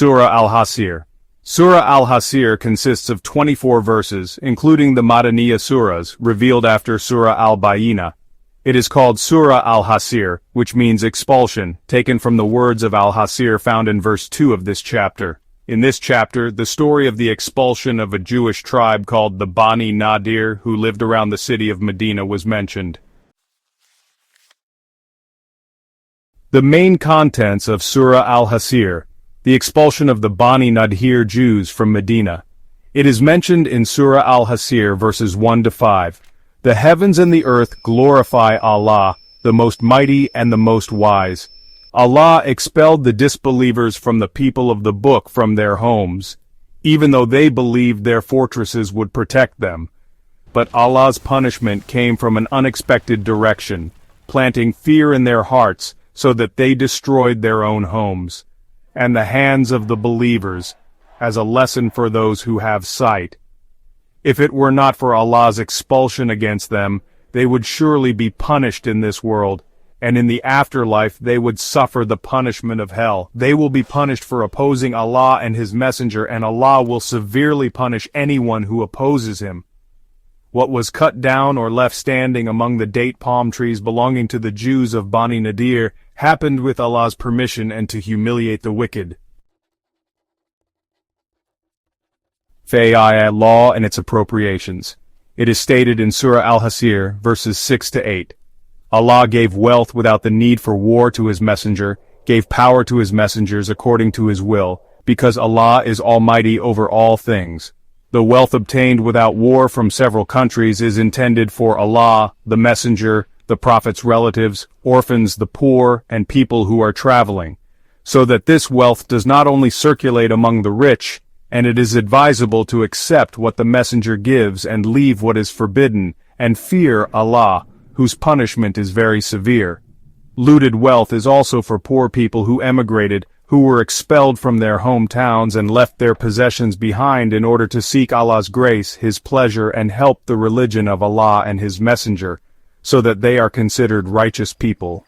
Surah Al-Hasyr. Surah Al-Hasyr consists of 24 verses, including the Madaniyyah surahs, revealed after Surah Al Bayyinah. It is called Surah Al-Hasyr, which means expulsion, taken from the words of Al-Hasyr found in verse 2 of this chapter. In this chapter, the story of the expulsion of a Jewish tribe called the Bani Nadhir, who lived around the city of Medina, was mentioned. The main contents of Surah Al-Hasyr: the expulsion of the Bani Nadhir Jews from Medina. It is mentioned in Surah Al-Hasyr verses 1 to 5. The heavens and the earth glorify Allah, the most mighty and the most wise. Allah expelled the disbelievers from the people of the book from their homes, even though they believed their fortresses would protect them. But Allah's punishment came from an unexpected direction, planting fear in their hearts so that they destroyed their own homes, and the hands of the believers, as a lesson for those who have sight. If it were not for Allah's expulsion against them, they would surely be punished in this world, and in the afterlife they would suffer the punishment of hell. They will be punished for opposing Allah and His Messenger, and Allah will severely punish anyone who opposes Him. What was cut down or left standing among the date palm trees belonging to the Jews of Bani Nadhir happened with Allah's permission and to humiliate the wicked. Fai-i, law and its appropriations. It is stated in Surah Al-Hasyr, verses 6 to 8. Allah gave wealth without the need for war to His Messenger, gave power to His messengers according to His will, because Allah is almighty over all things. The wealth obtained without war from several countries is intended for Allah, the Messenger, the Prophet's relatives, orphans, the poor, and people who are traveling, so that this wealth does not only circulate among the rich, and it is advisable to accept what the Messenger gives and leave what is forbidden, and fear Allah, whose punishment is very severe. Looted wealth is also for poor people who emigrated, who were expelled from their hometowns and left their possessions behind in order to seek Allah's grace, His pleasure, and help the religion of Allah and His Messenger, so that they are considered righteous people.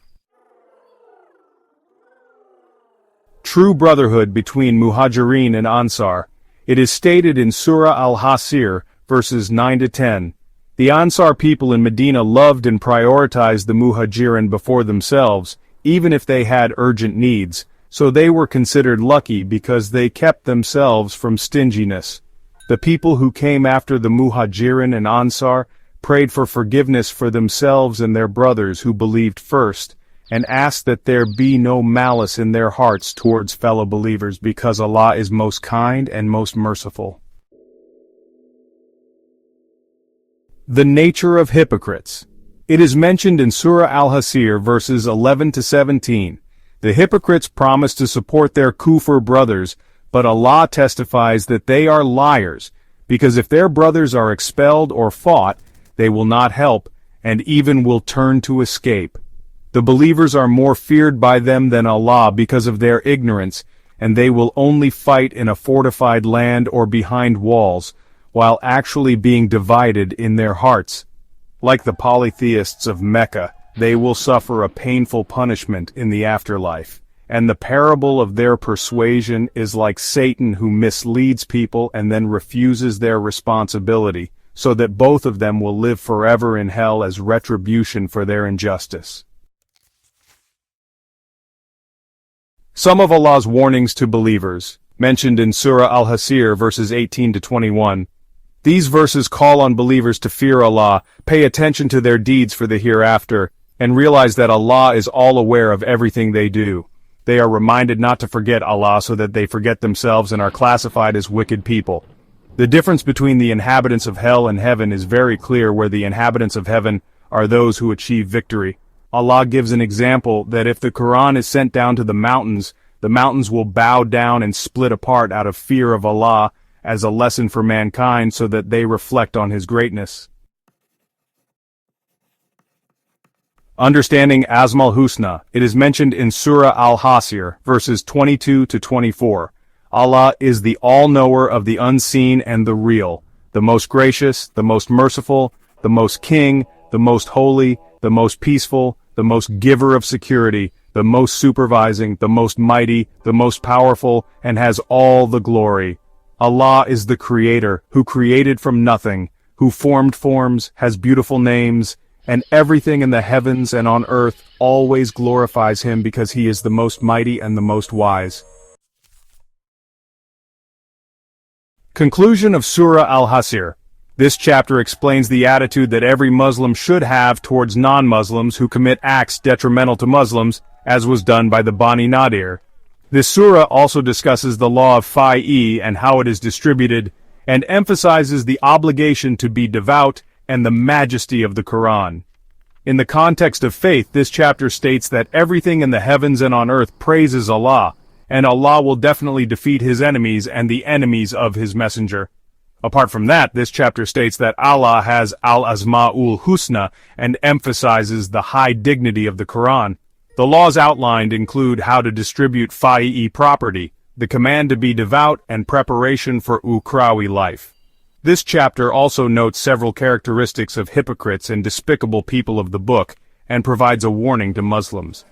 True brotherhood between Muhajirin and Ansar. It is stated in Surah Al-Hasyr, verses 9 to 10. The Ansar people in Medina loved and prioritized the Muhajirin before themselves, even if they had urgent needs, so they were considered lucky because they kept themselves from stinginess. The people who came after the Muhajirin and Ansar prayed for forgiveness for themselves and their brothers who believed first, and asked that there be no malice in their hearts towards fellow believers, because Allah is most kind and most merciful. The nature of hypocrites. It is mentioned in Surah Al-Hasyr verses 11 to 17. The hypocrites promise to support their kufr brothers, but Allah testifies that they are liars, because if their brothers are expelled or fought, they will not help, and even will turn to escape. The believers are more feared by them than Allah because of their ignorance, and they will only fight in a fortified land or behind walls, while actually being divided in their hearts. Like the polytheists of Mecca, they will suffer a painful punishment in the afterlife, and the parable of their persuasion is like Satan, who misleads people and then refuses their responsibility, so that both of them will live forever in hell as retribution for their injustice. Some of Allah's warnings to believers, mentioned in Surah Al-Hasyr verses 18 to 21. These verses call on believers to fear Allah, pay attention to their deeds for the hereafter, and realize that Allah is all aware of everything they do. They are reminded not to forget Allah so that they forget themselves and are classified as wicked people. The difference between the inhabitants of hell and heaven is very clear, where the inhabitants of heaven are those who achieve victory. Allah gives an example that if the Qur'an is sent down to the mountains will bow down and split apart out of fear of Allah, as a lesson for mankind so that they reflect on His greatness. Understanding Asmaa-ul Husna. It is mentioned in Surah Al-Hasyr, verses 22 to 24. Allah is the all-knower of the unseen and the real, the most gracious, the most merciful, the most king, the most holy, the most peaceful, the most giver of security, the most supervising, the most mighty, the most powerful, and has all the glory. Allah is the Creator, who created from nothing, who formed forms, has beautiful names, and everything in the heavens and on earth always glorifies Him because He is the most mighty and the most wise. Conclusion of Surah Al-Hasyr. This chapter explains the attitude that every Muslim should have towards non-Muslims who commit acts detrimental to Muslims, as was done by the Bani Nadhir. This surah also discusses the law of fai-i and how it is distributed, and emphasizes the obligation to be devout and the majesty of the Qur'an. In the context of faith, this chapter states that everything in the heavens and on earth praises Allah, and Allah will definitely defeat His enemies and the enemies of His messenger. Apart from that, this chapter states that Allah has al-Asmaa-ul Husna and emphasizes the high dignity of the Qur'an. The laws outlined include how to distribute fai-i property, the command to be devout, and preparation for ukhrawi life. This chapter also notes several characteristics of hypocrites and despicable people of the book, and provides a warning to Muslims.